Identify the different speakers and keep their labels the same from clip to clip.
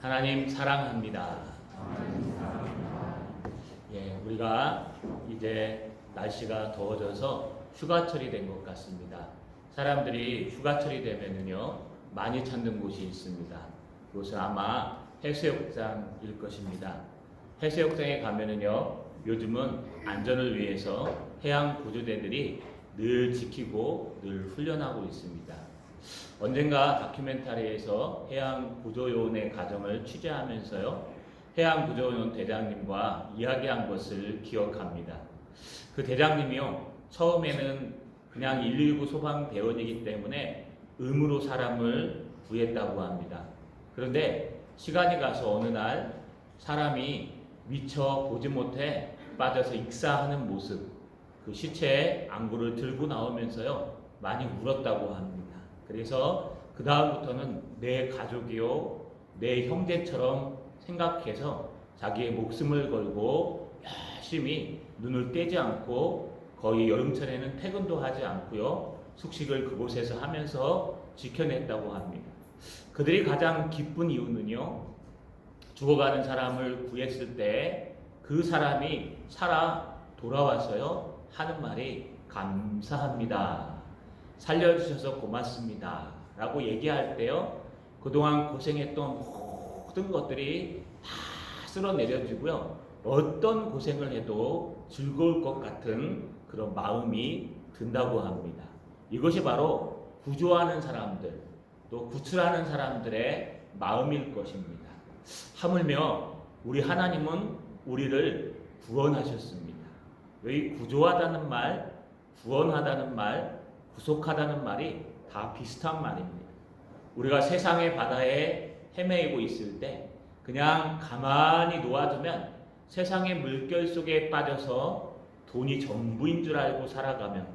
Speaker 1: 하나님 사랑합니다. 우리가 이제 날씨가 더워져서 휴가철이 된 것 같습니다. 사람들이 휴가철이 되면은요, 많이 찾는 곳이 있습니다. 그것은 아마 해수욕장일 것입니다. 해수욕장에 가면은요, 요즘은 안전을 위해서 해양 구조대들이 늘 지키고 늘 훈련하고 있습니다. 언젠가 다큐멘터리에서 해양 구조요원의 가정을 취재하면서요, 해양 구조요원 대장님과 이야기한 것을 기억합니다. 그 대장님이요, 처음에는 그냥 119 소방대원이기 때문에 의무로 사람을 구했다고 합니다. 그런데 시간이 가서 어느 날 사람이 미처 보지 못해 빠져서 익사하는 모습, 그 시체의 안구를 들고 나오면서요, 많이 울었다고 합니다. 그래서 그 다음부터는 내 가족이요, 내 형제처럼 생각해서 자기의 목숨을 걸고 열심히 눈을 떼지 않고 거의 여름철에는 퇴근도 하지 않고요, 숙식을 그곳에서 하면서 지켜냈다고 합니다. 그들이 가장 기쁜 이유는요, 죽어가는 사람을 구했을 때 그 사람이 살아 돌아와서요, 하는 말이 감사합니다, 살려주셔서 고맙습니다 라고 얘기할 때요, 그동안 고생했던 모든 것들이 다 쓸어내려지고요, 어떤 고생을 해도 즐거울 것 같은 그런 마음이 든다고 합니다. 이것이 바로 구조하는 사람들, 또 구출하는 사람들의 마음일 것입니다. 하물며 우리 하나님은 우리를 구원하셨습니다. 이 구조하다는 말, 구원하다는 말, 구속하다는 말이 다 비슷한 말입니다. 우리가 세상의 바다에 헤매이고 있을 때 그냥 가만히 놓아두면 세상의 물결 속에 빠져서 돈이 전부인 줄 알고 살아가며,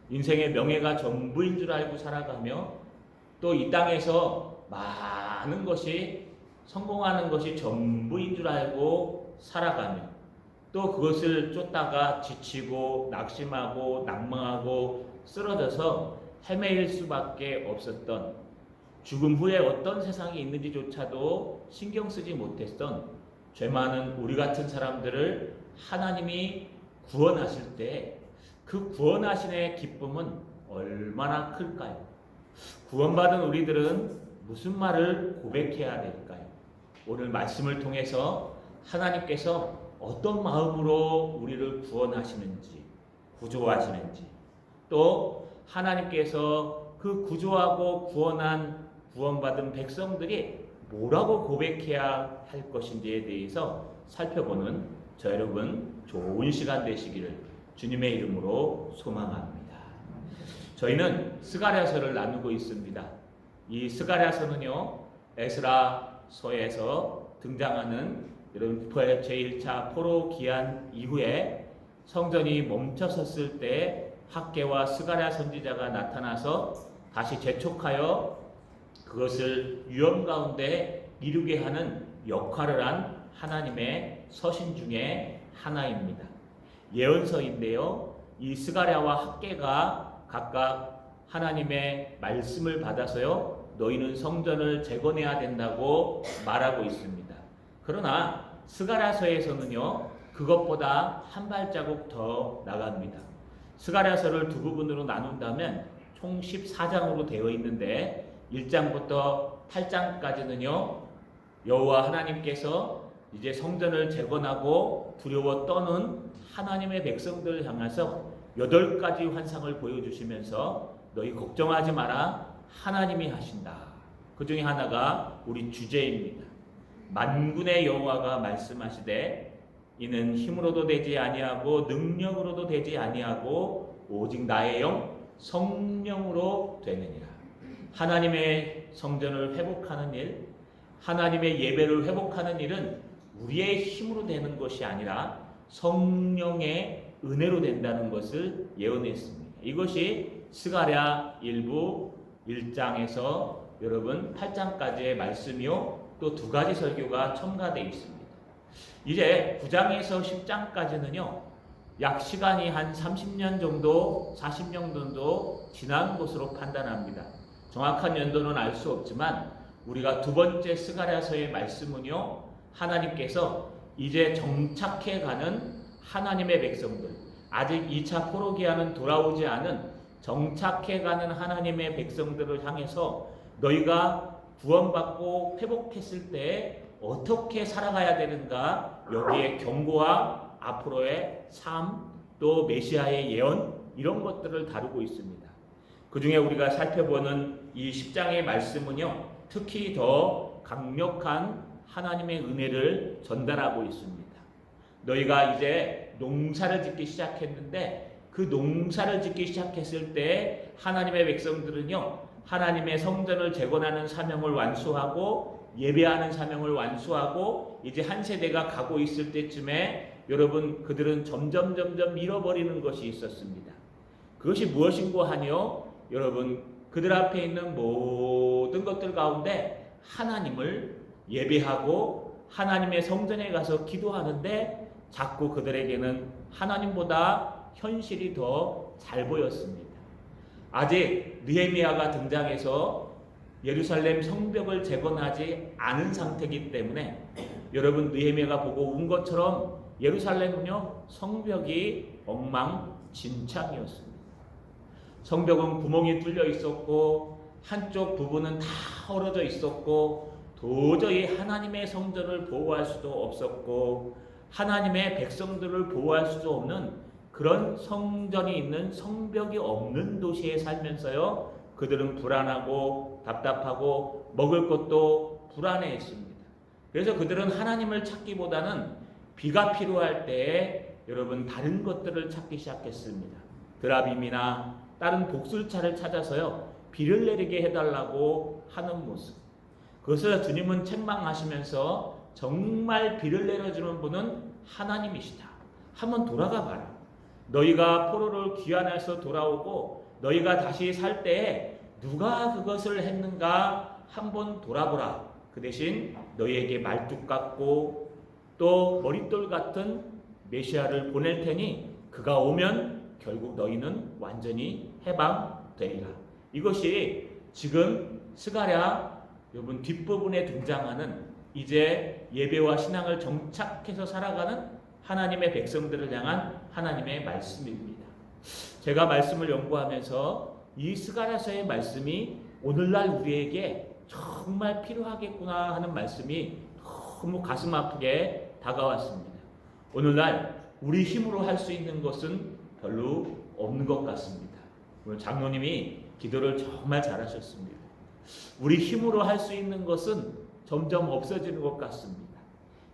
Speaker 1: 인생의 명예가 전부인 줄 알고 살아가며, 또 이 땅에서 많은 것이, 성공하는 것이 전부인 줄 알고 살아가며, 또 그것을 쫓다가 지치고 낙심하고 낭망하고 쓰러져서 헤매일 수밖에 없었던, 죽음 후에 어떤 세상이 있는지조차도 신경 쓰지 못했던 죄 많은 우리 같은 사람들을 하나님이 구원하실 때 그 구원하신의 기쁨은 얼마나 클까요? 구원받은 우리들은 무슨 말을 고백해야 될까요? 오늘 말씀을 통해서 하나님께서 어떤 마음으로 우리를 구원하시는지, 구조하시는지, 또 하나님께서 그 구조하고 구원받은 백성들이 뭐라고 고백해야 할 것인지에 대해서 살펴보는 저 여러분 좋은 시간 되시기를 주님의 이름으로 소망합니다. 저희는 스가랴서를 나누고 있습니다. 이 스가랴서는요, 에스라서에서 등장하는 여러분 제1차 포로 기한 이후에 성전이 멈춰섰을 때 학개와 스가랴 선지자가 나타나서 다시 재촉하여 그것을 위험 가운데 이루게 하는 역할을 한 하나님의 서신 중에 하나입니다. 예언서인데요, 이 스가랴와 학개가 각각 하나님의 말씀을 받아서요, 너희는 성전을 재건해야 된다고 말하고 있습니다. 그러나 스가랴서에서는요, 그것보다 한 발자국 더 나갑니다. 스가랴서를 두 부분으로 나눈다면 총 14장으로 되어 있는데 1장부터 8장까지는요, 여호와 하나님께서 이제 성전을 재건하고 두려워 떠는 하나님의 백성들을 향해서 8가지 환상을 보여주시면서 너희 걱정하지 마라, 하나님이 하신다. 그 중에 하나가 우리 주제입니다. 만군의 여호와가 말씀하시되 이는 힘으로도 되지 아니하고 능력으로도 되지 아니하고 오직 나의 영 성령으로 되느니라. 하나님의 성전을 회복하는 일, 하나님의 예배를 회복하는 일은 우리의 힘으로 되는 것이 아니라 성령의 은혜로 된다는 것을 예언했습니다. 이것이 스가랴 1부 1장에서 여러분 8장까지의 말씀이요, 또 2가지 설교가 첨가되어 있습니다. 이제 9장에서 10장까지는요, 약 시간이 한 30년 정도, 40년 정도 지난 것으로 판단합니다. 정확한 연도는 알 수 없지만 우리가 두 번째 스가랴서의 말씀은요, 하나님께서 이제 정착해가는 하나님의 백성들, 아직 2차 포로기한은 돌아오지 않은 정착해가는 하나님의 백성들을 향해서 너희가 구원받고 회복했을 때 어떻게 살아가야 되는가, 여기에 경고와 앞으로의 삶, 또 메시아의 예언, 이런 것들을 다루고 있습니다. 그 중에 우리가 살펴보는 이 10장의 말씀은요, 특히 더 강력한 하나님의 은혜를 전달하고 있습니다. 너희가 이제 농사를 짓기 시작했는데, 그 농사를 짓기 시작했을 때 하나님의 백성들은요, 하나님의 성전을 재건하는 사명을 완수하고 예배하는 사명을 완수하고 이제 한 세대가 가고 있을 때쯤에 여러분, 그들은 점점 잃어버리는 것이 있었습니다. 그것이 무엇인고 하니요, 여러분, 그들 앞에 있는 모든 것들 가운데 하나님을 예배하고 하나님의 성전에 가서 기도하는데 자꾸 그들에게는 하나님보다 현실이 더 잘 보였습니다. 아직 느헤미야가 등장해서 예루살렘 성벽을 재건하지 않은 상태이기 때문에 여러분, 느헤미야가 보고 운 것처럼 예루살렘은요, 성벽이 엉망진창이었습니다. 성벽은 구멍이 뚫려 있었고 한쪽 부분은 다 헐어져 있었고 도저히 하나님의 성전을 보호할 수도 없었고 하나님의 백성들을 보호할 수도 없는 그런 성전이 있는 성벽이 없는 도시에 살면서요, 그들은 불안하고 답답하고 먹을 것도 불안해했습니다. 그래서 그들은 하나님을 찾기보다는 비가 필요할 때에 여러분, 다른 것들을 찾기 시작했습니다. 드라빔이나 다른 복술차를 찾아서요, 비를 내리게 해달라고 하는 모습. 그것을 주님은 책망하시면서 정말 비를 내려주는 분은 하나님이시다. 한번 돌아가 봐라. 너희가 포로를 귀환해서 돌아오고 너희가 다시 살 때에 누가 그것을 했는가 한번 돌아보라. 그 대신 너희에게 말뚝 같고 또 머릿돌 같은 메시아를 보낼 테니 그가 오면 결국 너희는 완전히 해방되리라. 이것이 지금 스가랴 여러분 뒷부분에 등장하는 이제 예배와 신앙을 정착해서 살아가는 하나님의 백성들을 향한 하나님의 말씀입니다. 제가 말씀을 연구하면서 이 스가랴서의 말씀이 오늘날 우리에게 정말 필요하겠구나 하는 말씀이 너무 가슴 아프게 다가왔습니다. 오늘날 우리 힘으로 할 수 있는 것은 별로 없는 것 같습니다. 오늘 장로님이 기도를 정말 잘하셨습니다. 우리 힘으로 할 수 있는 것은 점점 없어지는 것 같습니다.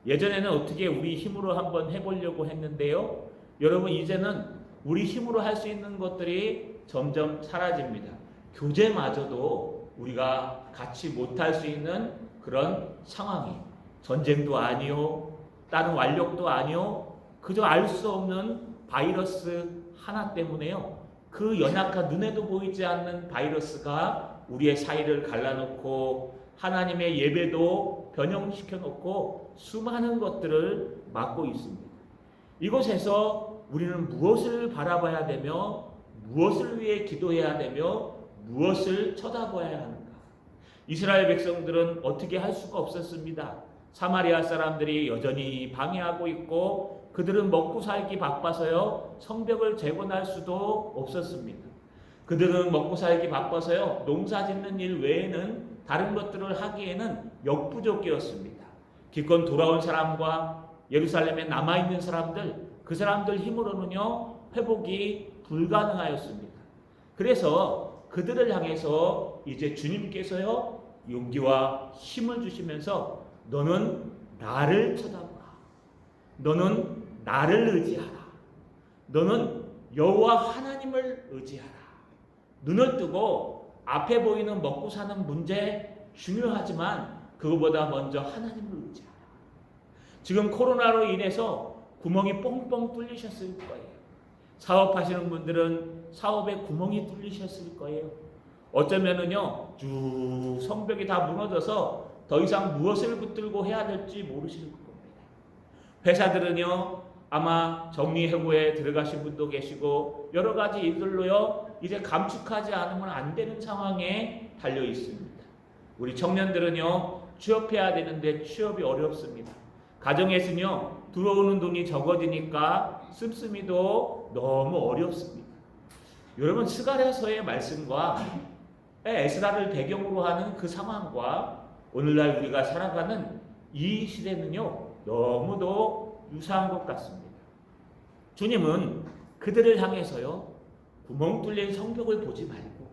Speaker 1: 예전에는 어떻게 우리 힘으로 한번 해보려고 했는데요, 여러분 이제는 우리 힘으로 할 수 있는 것들이 점점 사라집니다. 교제마저도 우리가 같이 못할 수 있는 그런 상황이, 전쟁도 아니요, 다른 완력도 아니요, 그저 알 수 없는 바이러스 하나 때문에요, 그 연약한 눈에도 보이지 않는 바이러스가 우리의 사이를 갈라놓고 하나님의 예배도 변형시켜 놓고 수많은 것들을 막고 있습니다. 이곳에서 우리는 무엇을 바라봐야 되며 무엇을 위해 기도해야 되며 무엇을 쳐다봐야 하는가? 이스라엘 백성들은 어떻게 할 수가 없었습니다. 사마리아 사람들이 여전히 방해하고 있고 그들은 먹고 살기 바빠서요, 성벽을 재건할 수도 없었습니다. 그들은 먹고 살기 바빠서요, 농사 짓는 일 외에는 다른 것들을 하기에는 역부족이었습니다. 기껏 돌아온 사람과 예루살렘에 남아있는 사람들, 그 사람들 힘으로는요, 회복이 불가능하였습니다. 그래서 그들을 향해서 이제 주님께서요, 용기와 힘을 주시면서 너는 나를 쳐다보라. 너는 나를 의지하라. 너는 여호와 하나님을 의지하라. 눈을 뜨고 앞에 보이는 먹고 사는 문제 중요하지만 그거보다 먼저 하나님을 의지하라. 지금 코로나로 인해서 구멍이 뻥뻥 뚫리셨을 거예요. 사업하시는 분들은 사업에 구멍이 뚫리셨을 거예요. 어쩌면은요, 쭉 성벽이 다 무너져서 더 이상 무엇을 붙들고 해야 될지 모르실 겁니다. 회사들은요, 아마 정리해고에 들어가신 분도 계시고 여러 가지 일들로요, 이제 감축하지 않으면 안 되는 상황에 달려 있습니다. 우리 청년들은요, 취업해야 되는데 취업이 어렵습니다. 가정에서는요, 들어오는 돈이 적어지니까 씀씀이도 너무 어렵습니다. 여러분, 스가랴서의 말씀과 에스라를 배경으로 하는 그 상황과 오늘날 우리가 살아가는 이 시대는요, 너무도 유사한 것 같습니다. 주님은 그들을 향해서요, 구멍 뚫린 성벽을 보지 말고,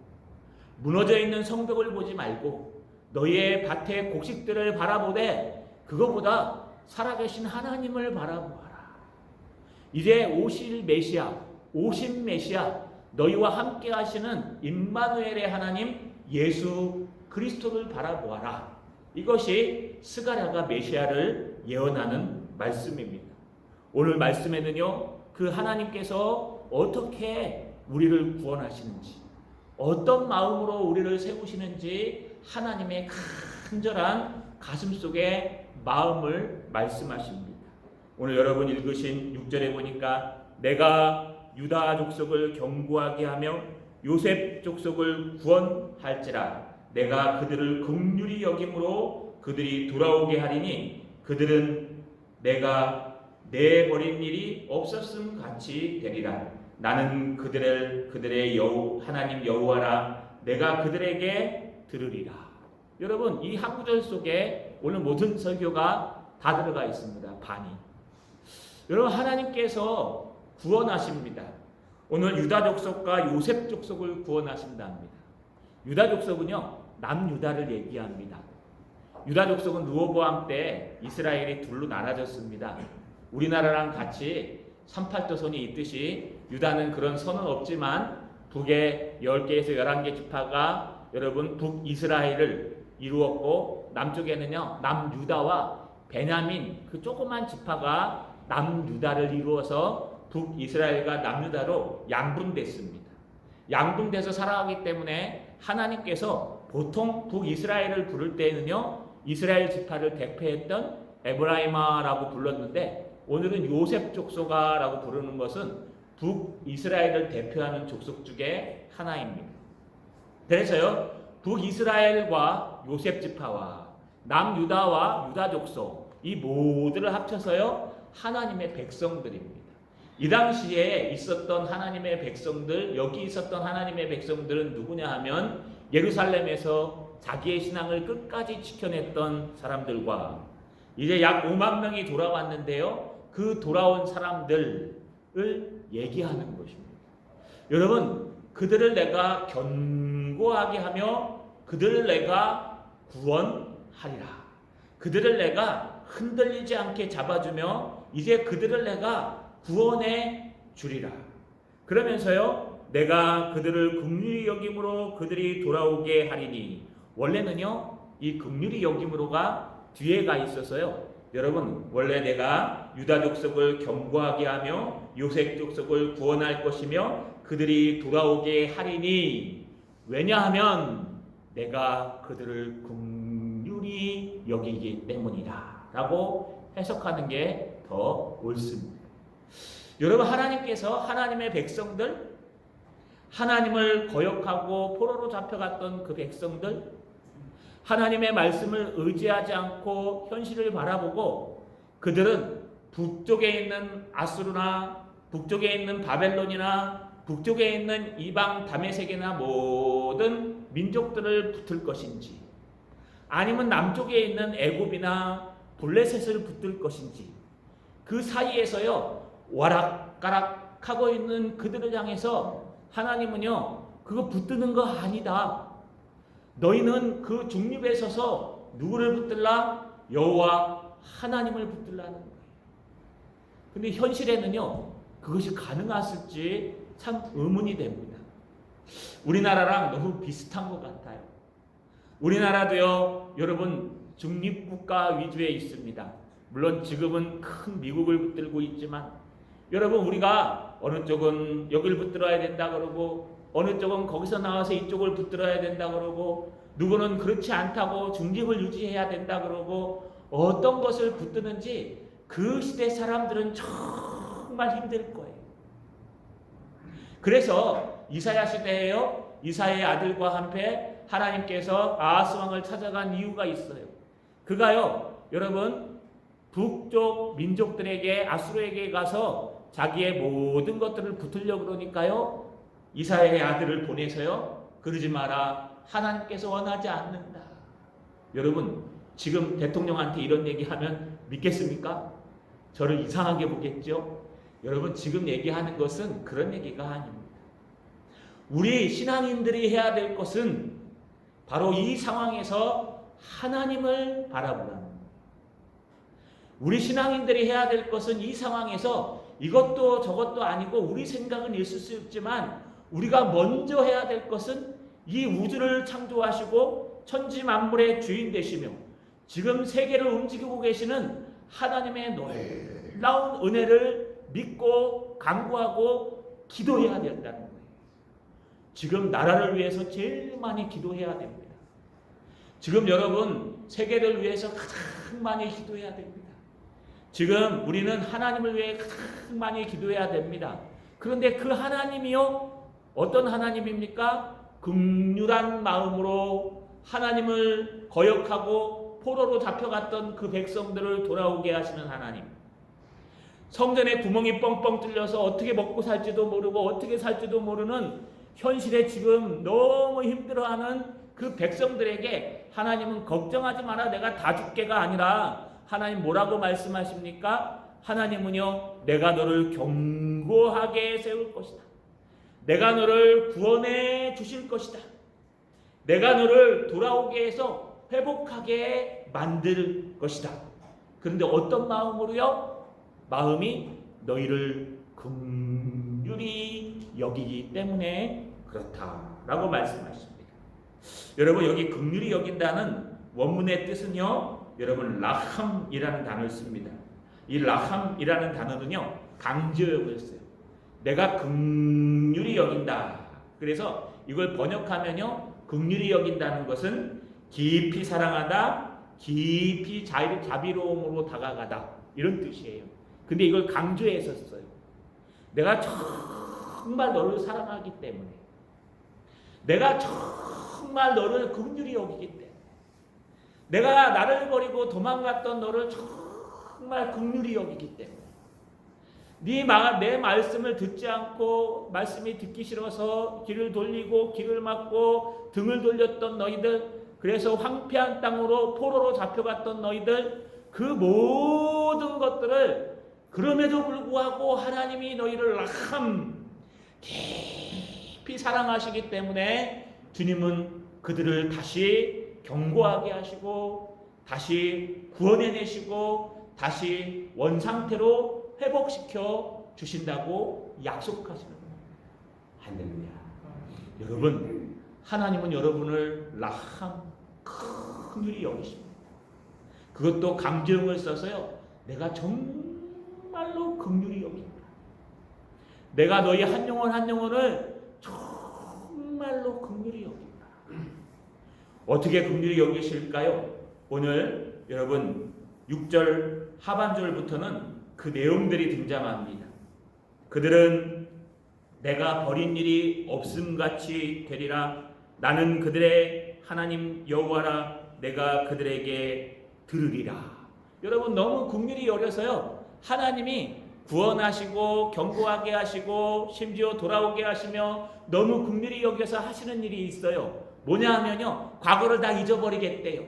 Speaker 1: 무너져 있는 성벽을 보지 말고, 너희의 밭의 곡식들을 바라보되 그거보다 살아계신 하나님을 바라보아라. 이제 오실 메시아, 오신 메시아, 너희와 함께 하시는 임마누엘의 하나님 예수 그리스도를 바라보아라. 이것이 스가랴가 메시아를 예언하는 말씀입니다. 오늘 말씀에는요, 그 하나님께서 어떻게 우리를 구원하시는지, 어떤 마음으로 우리를 세우시는지 하나님의 간절한 가슴속의 마음을 말씀하십니다. 오늘 여러분 읽으신 6절에 보니까 내가 유다 족속을 견고하게 하며 요셉 족속을 구원할지라 내가 그들을 긍휼히 여김으로 그들이 돌아오게 하리니 그들은 내가 내버린 일이 없었음 같이 되리라. 나는 그들의 하나님 여호와라. 내가 그들에게 들으리라. 여러분, 이 한 구절 속에 오늘 모든 설교가 다 들어가 있습니다. 반이. 여러분, 하나님께서 구원하십니다. 오늘 유다 족속과 요셉 족속을 구원하신답니다. 유다 족속은요, 남유다를 얘기합니다. 유다 족속은 르호보암 때 이스라엘이 둘로 나눠졌습니다. 우리나라랑 같이 38도선이 있듯이 유다는 그런 선은 없지만 북에 10개에서 11개 지파가 여러분 북이스라엘을 이루었고, 남쪽에는요, 남유다와 베냐민 그 조그만 지파가 남유다를 이루어서 북이스라엘과 남유다로 양분됐습니다. 양분돼서 살아가기 때문에 하나님께서 보통 북이스라엘을 부를 때에는요, 이스라엘 지파를 대표했던 에브라이마라고 불렀는데, 오늘은 요셉 족속아라고 부르는 것은 북이스라엘을 대표하는 족속 중에 하나입니다. 그래서요, 북이스라엘과 요셉 지파와 남유다와 유다 족속 이 모두를 합쳐서요, 하나님의 백성들입니다. 이 당시에 있었던 하나님의 백성들, 여기 있었던 하나님의 백성들은 누구냐 하면 예루살렘에서 자기의 신앙을 끝까지 지켜냈던 사람들과 이제 약 5만 명이 돌아왔는데요, 그 돌아온 사람들을 얘기하는 것입니다. 여러분, 그들을 내가 견고하게 하며 그들을 내가 구원하리라. 그들을 내가 흔들리지 않게 잡아주며 이제 그들을 내가 구원해 주리라. 그러면서요, 내가 그들을 긍휼히 여김으로 그들이 돌아오게 하리니, 원래는요, 이 긍휼히 여김으로가 뒤에 가 있어서요, 여러분, 원래 내가 유다 족속을 견고하게 하며 요셉 족속을 구원할 것이며 그들이 돌아오게 하리니, 왜냐하면 내가 그들을 긍휼히 여기기 때문이다 라고 해석하는 게 더 옳습니다. 여러분, 하나님께서 하나님의 백성들, 하나님을 거역하고 포로로 잡혀갔던 그 백성들, 하나님의 말씀을 의지하지 않고 현실을 바라보고 그들은 북쪽에 있는 아수르나 북쪽에 있는 바벨론이나 북쪽에 있는 이방 다메섹이나 모든 민족들을 붙을 것인지, 아니면 남쪽에 있는 애굽이나 블레셋을 붙들 것인지, 그 사이에서요, 와락가락하고 있는 그들을 향해서 하나님은요, 그거 붙드는 거 아니다. 너희는 그 중립에 서서 누구를 붙들라? 여호와 하나님을 붙들라는 거예요. 근데 현실에는요, 그것이 가능했을지 참 의문이 됩니다. 우리나라랑 너무 비슷한 것 같아요. 우리나라도요, 여러분, 중립국가 위주에 있습니다. 물론 지금은 큰 미국을 붙들고 있지만, 여러분, 우리가 어느 쪽은 여길 붙들어야 된다 그러고 어느 쪽은 거기서 나와서 이쪽을 붙들어야 된다 그러고, 누구는 그렇지 않다고 중립을 유지해야 된다 그러고, 어떤 것을 붙드는지 그 시대 사람들은 정말 힘들 거예요. 그래서 이사야 시대에요, 이사야의 아들과 함께 하나님께서 아하스 왕을 찾아간 이유가 있어요. 그가요, 여러분, 북쪽 민족들에게 아수르에게 가서 자기의 모든 것들을 붙으려 그러니까요, 이사야의 아들을 보내서요, 그러지 마라. 하나님께서 원하지 않는다. 여러분, 지금 대통령한테 이런 얘기하면 믿겠습니까? 저를 이상하게 보겠죠? 여러분, 지금 얘기하는 것은 그런 얘기가 아닙니다. 우리 신앙인들이 해야 될 것은 바로 이 상황에서 하나님을 바라보라는 거예요. 우리 신앙인들이 해야 될 것은 이 상황에서 이것도 저것도 아니고 우리 생각은 있을 수 있지만 우리가 먼저 해야 될 것은 이 우주를 창조하시고 천지 만물의 주인 되시며 지금 세계를 움직이고 계시는 하나님의 놀라운 은혜를 믿고 간구하고 기도해야 된다는 거예요. 지금 나라를 위해서 제일 많이 기도해야 됩니다. 지금 여러분 세계를 위해서 가장 많이 기도해야 됩니다. 지금 우리는 하나님을 위해 가장 많이 기도해야 됩니다. 그런데 그 하나님이요, 어떤 하나님입니까? 긍휼한 마음으로 하나님을 거역하고 포로로 잡혀갔던 그 백성들을 돌아오게 하시는 하나님. 성전에 구멍이 뻥뻥 뚫려서 어떻게 먹고 살지도 모르고 어떻게 살지도 모르는 현실에 지금 너무 힘들어하는 그 백성들에게 하나님은 걱정하지 마라, 내가 다 줄게가 아니라 하나님 뭐라고 말씀하십니까? 하나님은요, 내가 너를 견고하게 세울 것이다. 내가 너를 구원해 주실 것이다. 내가 너를 돌아오게 해서 회복하게 만들 것이다. 그런데 어떤 마음으로요? 마음이 너희를 긍휼히 여기기 때문에 그렇다라고 말씀하십니다. 여러분, 여기 긍휼히 여긴다는 원문의 뜻은요, 여러분 라함이라는 단어를 씁니다. 이 라함이라는 단어는요, 강조역을 써요. 내가 긍휼히 여긴다. 그래서 이걸 번역하면요, 긍휼히 여긴다는 것은 깊이 사랑하다, 깊이 자비로움으로 다가가다, 이런 뜻이에요. 근데 이걸 강조해서 써요. 내가 정말 너를 사랑하기 때문에, 내가 정말 너를 긍휼히 여기기 때문에, 내가 나를 버리고 도망갔던 너를 정말 긍휼히 여기기 때문에, 내 말씀을 듣지 않고 말씀이 듣기 싫어서 길을 돌리고 길을 막고 등을 돌렸던 너희들, 그래서 황폐한 땅으로 포로로 잡혀갔던 너희들, 그 모든 것들을 그럼에도 불구하고 하나님이 너희를 라함 깊이 사랑하시기 때문에 주님은 그들을 다시 견고하게 하시고 다시 구원해내시고 다시 원상태로 회복시켜 주신다고 약속하시는 거예요. 할렐루야. 여러분, 하나님은 여러분을 라함 긍휼히 여기십니다. 그것도 강조형을 써서요, 내가 정말로 긍휼히 여긴다. 내가 너희 한 영혼 한 영혼을 정말로 긍휼히 여긴다. 어떻게 긍휼히 여기실까요? 오늘 여러분 6절 하반절부터는 그 내용들이 등장합니다. 그들은 내가 버린 일이 없음같이 되리라. 나는 그들의 하나님 여호와라. 내가 그들에게 들으리라. 여러분, 너무 긍휼히 여겨서요, 하나님이 구원하시고 견고하게 하시고 심지어 돌아오게 하시며 너무 긍휼히 여겨서 하시는 일이 있어요. 뭐냐 하면요, 과거를 다 잊어버리겠대요.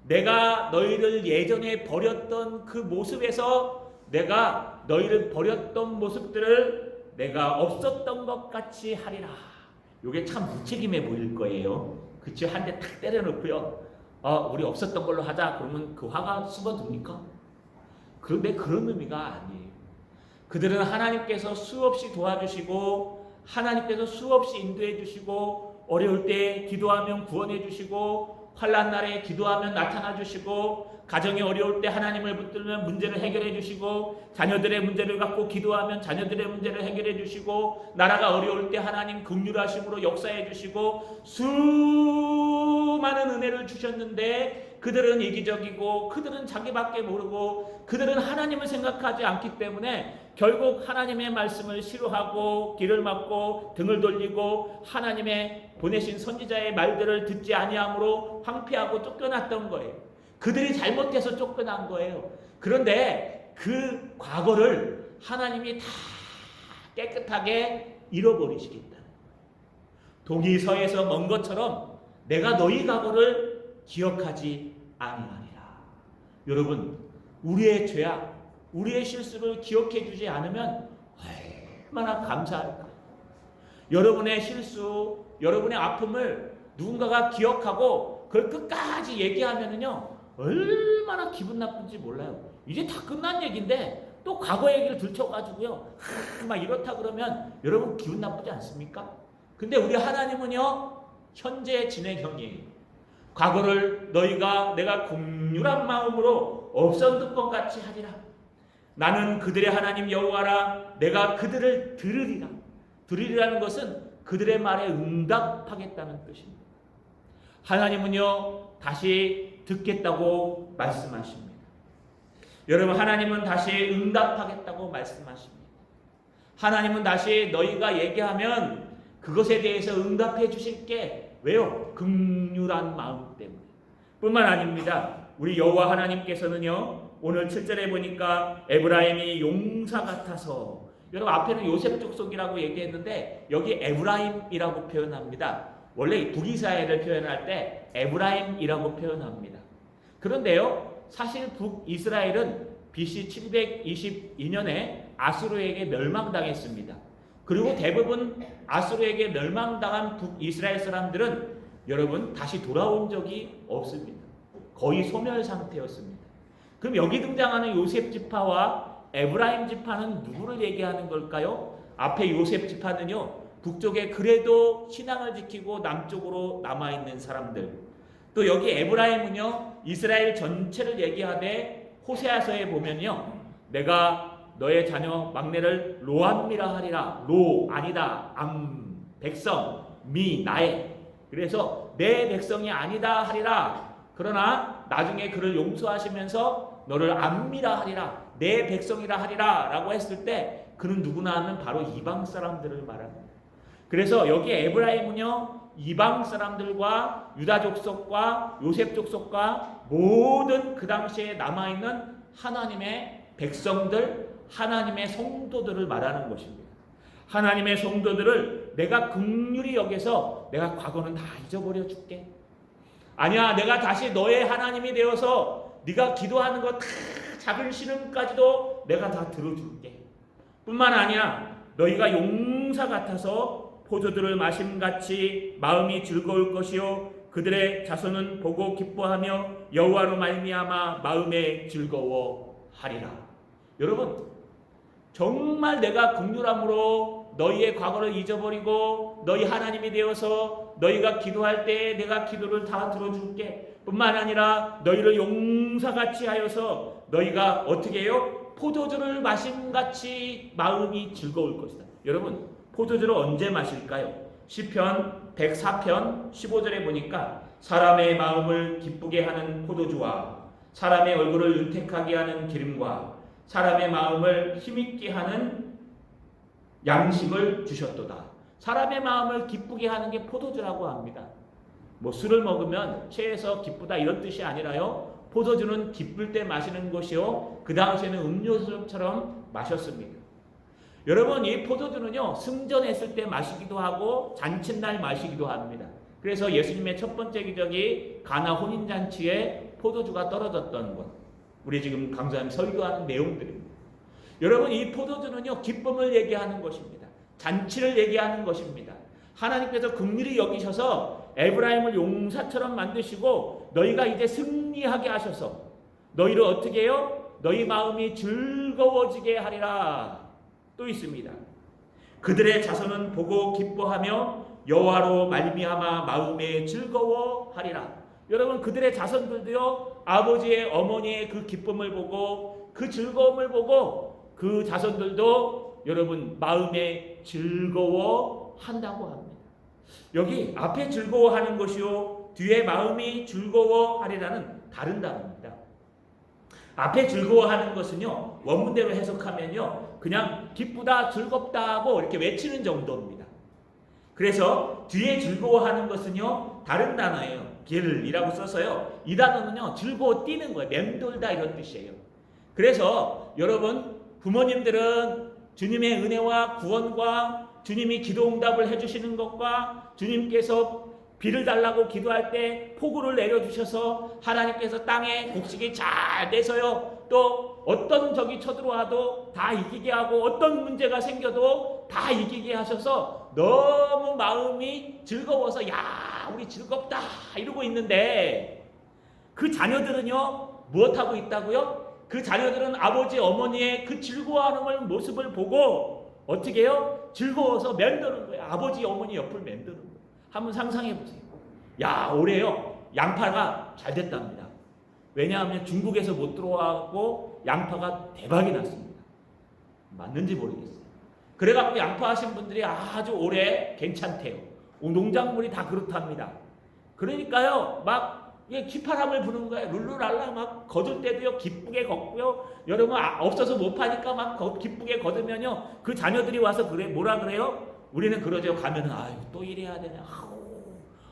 Speaker 1: 내가 너희를 예전에 버렸던 그 모습에서 내가 너희를 버렸던 모습들을 내가 없었던 것 같이 하리라. 이게 참 무책임해 보일 거예요. 그치? 한 대 탁 때려놓고요, 우리 없었던 걸로 하자. 그러면 그 화가 sub어듭니까? 그런데 그런 의미가 아니에요. 그들은 하나님께서 수없이 도와주시고 하나님께서 수없이 인도해 주시고 어려울 때 기도하면 구원해 주시고 환난 날에 기도하면 나타나 주시고 가정이 어려울 때 하나님을 붙들면 문제를 해결해 주시고 자녀들의 문제를 갖고 기도하면 자녀들의 문제를 해결해 주시고 나라가 어려울 때 하나님 긍휼하심으로 역사해 주시고 수많은 은혜를 주셨는데 그들은 이기적이고 그들은 자기밖에 모르고 그들은 하나님을 생각하지 않기 때문에 결국 하나님의 말씀을 싫어하고 길을 막고 등을 돌리고 하나님의 보내신 선지자의 말들을 듣지 아니함으로 황폐하고 쫓겨났던 거예요. 그들이 잘못해서 쫓겨난 거예요. 그런데 그 과거를 하나님이 다 깨끗하게 잃어버리시겠다. 동이 서에서 먼 것처럼 내가 너희 과거를 기억하지 아니하리라. 여러분, 우리의 죄악, 우리의 실수를 기억해 주지 않으면 얼마나 감사할까요? 여러분의 실수, 여러분의 아픔을 누군가가 기억하고 그걸 끝까지 얘기하면은요, 얼마나 기분 나쁜지 몰라요. 이제 다 끝난 얘기인데 또 과거 얘기를 들춰가지고요, 막 이렇다 그러면 여러분 기분 나쁘지 않습니까? 근데 우리 하나님은요, 현재 진행형이에요. 과거를 내가 긍휼한 마음으로 없었던 것 같이 하리라. 나는 그들의 하나님 여호와라. 내가 그들을 들으리라. 들으리라는 것은 그들의 말에 응답하겠다는 뜻입니다. 하나님은요, 다시 듣겠다고 말씀하십니다. 여러분, 하나님은 다시 응답하겠다고 말씀하십니다. 하나님은 다시 너희가 얘기하면 그것에 대해서 응답해 주실게. 왜요? 긍휼한 마음 때문에. 뿐만 아닙니다. 우리 여호와 하나님께서는요, 오늘 7절에 보니까 에브라임이 용사 같아서, 여러분 앞에는 요셉 족속이라고 얘기했는데 여기 에브라임이라고 표현합니다. 원래 북이스라엘을 표현할 때 에브라임이라고 표현합니다. 그런데요, 사실 북이스라엘은 BC 722년에 아수르에게 멸망당했습니다. 그리고 대부분 아수르에게 멸망당한 북이스라엘 사람들은 여러분 다시 돌아온 적이 없습니다. 거의 소멸 상태였습니다. 그럼 여기 등장하는 요셉 지파와 에브라임 지파는 누구를 얘기하는 걸까요? 앞에 요셉 지파는요, 북쪽에 그래도 신앙을 지키고 남쪽으로 남아있는 사람들. 또 여기 에브라임은요, 이스라엘 전체를 얘기하되 호세아서에 보면요, 내가 너의 자녀 막내를 로암미라 하리라. 로 아니다. 암 백성 미 나의. 그래서 내 백성이 아니다 하리라. 그러나 나중에 그를 용서하시면서 너를 암미라 하리라. 내 백성이라 하리라 라고 했을 때 그는 누구나 하면 바로 이방 사람들을 말합니다. 그래서 여기 에브라임은요, 이방 사람들과 유다 족속과 요셉 족속과 모든 그 당시에 남아있는 하나님의 백성들, 하나님의 성도들을 말하는 것입니다. 하나님의 성도들을 내가 긍휼히 여겨서 내가 과거는 다 잊어버려 줄게. 아니야, 내가 다시 너의 하나님이 되어서 네가 기도하는 거 다 작은 신음까지도 내가 다 들어줄게. 뿐만 아니야, 너희가 용사 같아서 포도주를 마심같이 마음이 즐거울 것이요 그들의 자손은 보고 기뻐하며 여호와로 말미암아 마음에 즐거워하리라. 여러분, 정말 내가 긍휼함으로 너희의 과거를 잊어버리고 너희 하나님이 되어서 너희가 기도할 때 내가 기도를 다 들어줄게. 뿐만 아니라 너희를 용사같이 하여서 너희가 어떻게 해요? 포도주를 마심같이 마음이 즐거울 것이다. 여러분, 포도주를 언제 마실까요? 시편 104편 15절에 보니까 사람의 마음을 기쁘게 하는 포도주와 사람의 얼굴을 윤택하게 하는 기름과 사람의 마음을 힘있게 하는 양식을 주셨도다. 사람의 마음을 기쁘게 하는 게 포도주라고 합니다. 뭐 술을 먹으면 체해서 기쁘다 이런 뜻이 아니라요, 포도주는 기쁠 때 마시는 것이요 그 당시에는 음료수처럼 마셨습니다. 여러분, 이 포도주는요, 승전했을 때 마시기도 하고 잔칫날 마시기도 합니다. 그래서 예수님의 첫 번째 기적이 가나 혼인잔치에 포도주가 떨어졌던 것, 우리 지금 강사님 설교하는 내용들입니다. 여러분, 이 포도주는요, 기쁨을 얘기하는 것입니다. 잔치를 얘기하는 것입니다. 하나님께서 긍휼히 여기셔서 에브라임을 용사처럼 만드시고 너희가 이제 승리하게 하셔서 너희를 어떻게 해요? 너희 마음이 즐거워지게 하리라. 또 있습니다. 그들의 자손은 보고 기뻐하며 여호와로 말미암아 마음에 즐거워하리라. 여러분, 그들의 자손들도요, 아버지의 어머니의 그 기쁨을 보고 그 즐거움을 보고 그 자손들도 여러분 마음에 즐거워한다고 합니다. 여기 앞에 즐거워하는 것이요 뒤에 마음이 즐거워하리라는 다른 단어입니다. 앞에 즐거워하는 것은요, 원문대로 해석하면요, 그냥 기쁘다, 즐겁다고 이렇게 외치는 정도입니다. 그래서 뒤에 즐거워하는 것은요, 다른 단어예요. 길이라고 써서요, 이 단어는요, 즐거워 뛰는 거예요. 맴돌다 이런 뜻이에요. 그래서 여러분, 부모님들은 주님의 은혜와 구원과 주님이 기도응답을 해주시는 것과 주님께서 비를 달라고 기도할 때 폭우를 내려주셔서 하나님께서 땅에 곡식이 잘 돼서요, 또 어떤 적이 쳐들어와도 다 이기게 하고 어떤 문제가 생겨도 다 이기게 하셔서 너무 마음이 즐거워서 야, 우리 즐겁다 이러고 있는데, 그 자녀들은요, 무엇하고 있다고요? 그 자녀들은 아버지 어머니의 그 즐거워하는 모습을 보고 어떻게 해요? 즐거워서 맴도는 거예요. 아버지 어머니 옆을 맴도는 거예요. 한번 상상해 보세요. 야, 올해요, 양파가 잘 됐답니다. 왜냐하면 중국에서 못 들어와고 양파가 대박이 났습니다. 맞는지 모르겠어요. 그래갖고 양파 하신 분들이 아주 올해 괜찮대요. 농작물이 다 그렇답니다. 그러니까요, 막 휘파람을 부는 거예요. 룰루랄라 막 거둘 때도요, 기쁘게 걷고요. 여러분, 없어서 못 파니까 막 기쁘게 거두면요, 그 자녀들이 와서 그래, 뭐라 그래요? 우리는 그러죠. 가면은 아유, 또 일해야 되냐,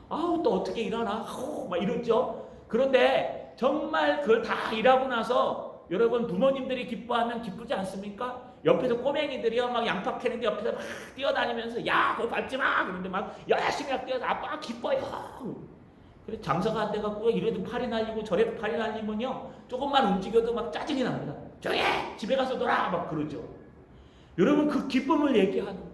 Speaker 1: 아우 또 어떻게 일하나, 막 이러죠. 그런데 정말 그걸 다 일하고 나서 여러분, 부모님들이 기뻐하면 기쁘지 않습니까? 옆에서 꼬맹이들이요, 막 양파 캐는데 옆에서 막 뛰어다니면서 야, 그거 밟지 마! 그런데 막 열심히 막 뛰어서 아빠 기뻐요. 그래, 장사가 안 돼갖고 이래도 팔이 날리고 저래도 팔이 날리면요, 조금만 움직여도 막 짜증이 납니다. 조용히 해! 집에 가서 놀아! 막 그러죠. 여러분, 그 기쁨을 얘기하는 거예요.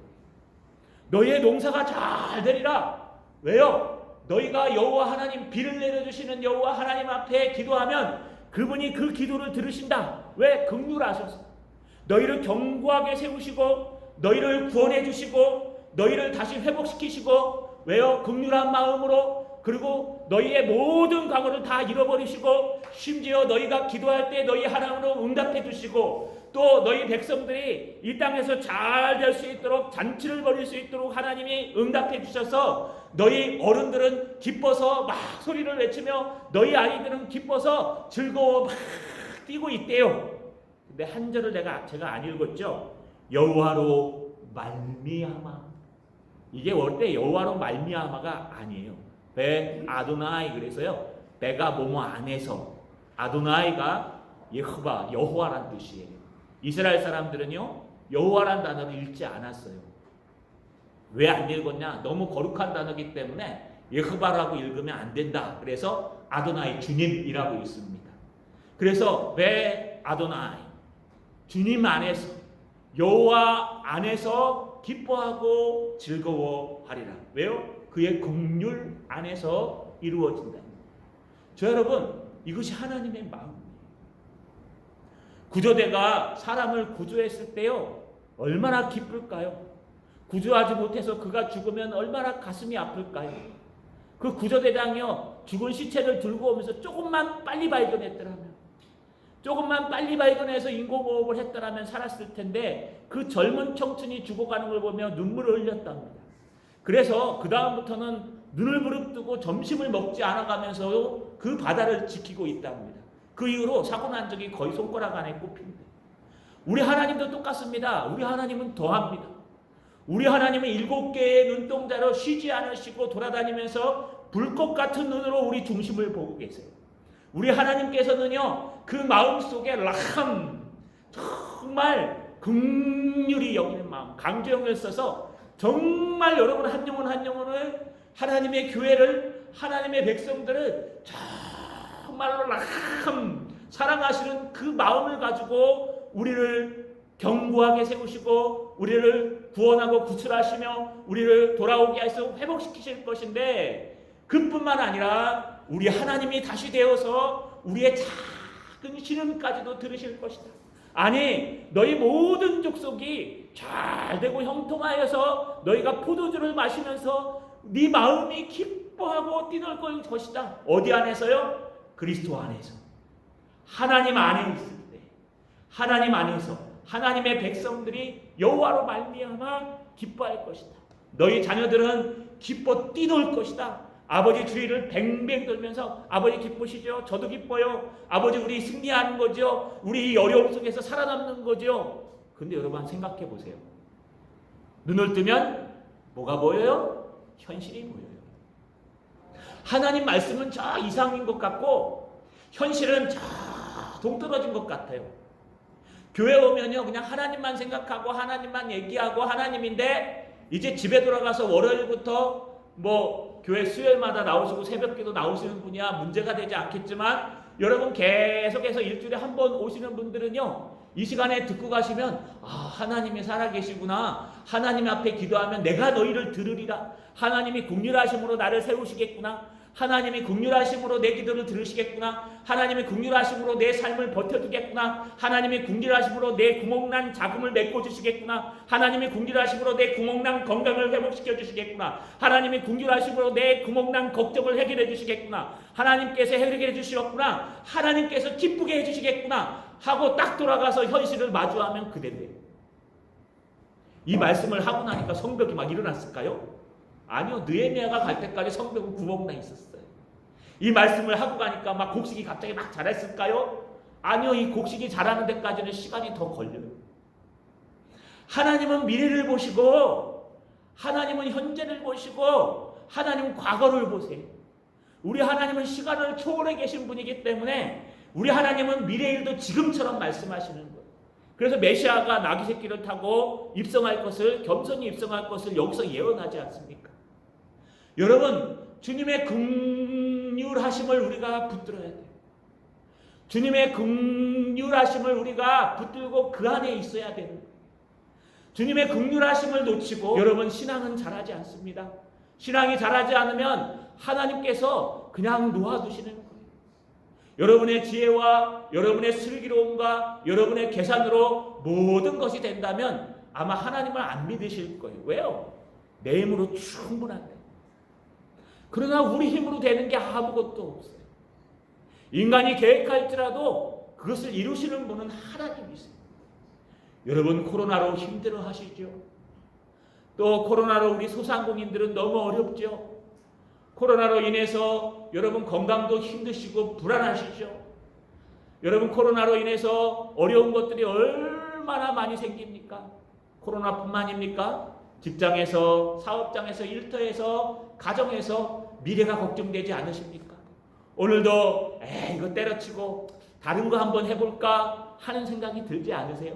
Speaker 1: 너희의 농사가 잘 되리라. 왜요? 너희가 여호와 하나님, 비를 내려주시는 여호와 하나님 앞에 기도하면 그분이 그 기도를 들으신다. 왜? 긍휼하셔서 너희를 견고하게 세우시고 너희를 구원해 주시고 너희를 다시 회복시키시고, 왜요? 긍휼한 마음으로, 그리고 너희의 모든 과거를 다 잃어버리시고 심지어 너희가 기도할 때 너희 하나님으로 응답해 주시고, 또 너희 백성들이 이 땅에서 잘 될 수 있도록, 잔치를 벌일 수 있도록 하나님이 응답해 주셔서 너희 어른들은 기뻐서 막 소리를 외치며 너희 아이들은 기뻐서 즐거워 막 뛰고 있대요. 근데 한 절을 제가 안 읽었죠. 여호와로 말미암아. 이게 원래 여호와로 말미암아가 아니에요. 배 아도나이, 그래서요, 배가 뭐뭐 안에서, 아도나이가 예호바, 여호와란 뜻이에요. 이스라엘 사람들은요, 여호와란 단어를 읽지 않았어요. 왜 안 읽었냐? 너무 거룩한 단어이기 때문에 예호바라고 읽으면 안 된다. 그래서 아도나이, 주님이라고 읽습니다. 그래서 배 아도나이, 주님 안에서, 여호와 안에서 기뻐하고 즐거워하리라. 왜요? 그의 긍휼 안에서 이루어진다. 저 여러분, 이것이 하나님의 마음이에요. 구조대가 사람을 구조했을 때요, 얼마나 기쁠까요? 구조하지 못해서 그가 죽으면 얼마나 가슴이 아플까요? 그 구조대장이요, 죽은 시체를 들고 오면서 조금만 빨리 발견했더라면, 조금만 빨리 발견해서 인공호흡을 했더라면 살았을 텐데, 그 젊은 청춘이 죽어가는 걸 보며 눈물을 흘렸답니다. 그래서 그 다음부터는 눈을 부릅뜨고 점심을 먹지 않아가면서 그 바다를 지키고 있답니다. 그 이후로 사고 난 적이 거의 손가락 안에 꼽힙니다. 우리 하나님도 똑같습니다. 우리 하나님은 더합니다. 우리 하나님은 7개의 눈동자로 쉬지 않으시고 돌아다니면서 불꽃 같은 눈으로 우리 중심을 보고 계세요. 우리 하나님께서는요, 그 마음속에 정말 긍휼히 여기는 마음, 강조형을 써서 정말 여러분 한 영혼 한 영혼을, 하나님의 교회를, 하나님의 백성들을 정말로 사랑하시는 그 마음을 가지고 우리를 견고하게 세우시고 우리를 구원하고 구출하시며 우리를 돌아오게 해서 회복시키실 것인데, 그뿐만 아니라 우리 하나님이 다시 되어서 우리의 작은 신음까지도 들으실 것이다. 아니, 너희 모든 족속이 잘 되고 형통하여서 너희가 포도주를 마시면서 네 마음이 기뻐하고 뛰놀 것이다. 어디 안에서요? 그리스도 안에서. 하나님 안에 있을 때, 하나님 안에서 하나님의 백성들이 여호와로 말미암아 기뻐할 것이다. 너희 자녀들은 기뻐 뛰놀 것이다. 아버지 주위를 뱅뱅 돌면서 아버지 기쁘시죠? 저도 기뻐요. 아버지 우리 승리하는 거죠? 우리 이 어려움 속에서 살아남는 거죠? 근데 여러분 생각해 보세요. 눈을 뜨면 뭐가 보여요? 현실이 보여요. 하나님 말씀은 저 이상인 것 같고 현실은 저 동떨어진 것 같아요. 교회 오면요 그냥 하나님만 생각하고 하나님만 얘기하고 하나님인데 이제 집에 돌아가서 월요일부터 뭐 교회 수요일마다 나오시고 새벽기도 나오시는 분이야 문제가 되지 않겠지만 여러분 계속해서 일주일에 한 번 오시는 분들은요 이 시간에 듣고 가시면 아 하나님이 살아계시구나. 하나님 앞에 기도하면 내가 너희를 들으리라. 하나님이 긍휼하심으로 나를 세우시겠구나. 하나님이 긍휼하심으로 내 기도를 들으시겠구나. 하나님이 긍휼하심으로 내 삶을 버텨주겠구나. 하나님이 긍휼하심으로 내 구멍난 자금을 메꿔주시겠구나. 하나님이 긍휼하심으로 내 구멍난 건강을 회복시켜주시겠구나. 하나님이 긍휼하심으로 내 구멍난 걱정을 해결해 주시겠구나. 하나님께서 해결해 주시겠구나. 하나님께서 기쁘게 해주시겠구나 하고 딱 돌아가서 현실을 마주하면 그대로예요. 이 말씀을 하고 나니까 성벽이 막 일어났을까요? 아니요. 느헤미야가 갈 때까지 성벽은 구멍나 있었어요. 이 말씀을 하고 가니까 막 곡식이 갑자기 막 자랐을까요? 아니요. 이 곡식이 자라는 데까지는 시간이 더 걸려요. 하나님은 미래를 보시고 하나님은 현재를 보시고 하나님은 과거를 보세요. 우리 하나님은 시간을 초월해 계신 분이기 때문에 우리 하나님은 미래 일도 지금처럼 말씀하시는 거예요. 그래서 메시아가 나귀 새끼를 타고 입성할 것을 겸손히 입성할 것을 여기서 예언하지 않습니까? 여러분 주님의 긍휼하심을 우리가 붙들어야 돼요. 주님의 긍휼하심을 우리가 붙들고 그 안에 있어야 되는 거예요. 주님의 긍휼하심을 놓치고 여러분 신앙은 자라지 않습니다. 신앙이 자라지 않으면 하나님께서 그냥 놓아두시는 거예요. 여러분의 지혜와 여러분의 슬기로움과 여러분의 계산으로 모든 것이 된다면 아마 하나님을 안 믿으실 거예요. 왜요? 내 힘으로 충분한데. 그러나 우리 힘으로 되는 게 아무것도 없어요. 인간이 계획할지라도 그것을 이루시는 분은 하나님이세요. 여러분 코로나로 힘들어 하시죠? 또 코로나로 우리 소상공인들은 너무 어렵죠? 코로나로 인해서 여러분 건강도 힘드시고 불안하시죠? 여러분 코로나로 인해서 어려운 것들이 얼마나 많이 생깁니까? 코로나뿐만입니까? 직장에서, 사업장에서, 일터에서, 가정에서 미래가 걱정되지 않으십니까? 오늘도 이거 때려치고 다른 거 한번 해볼까 하는 생각이 들지 않으세요?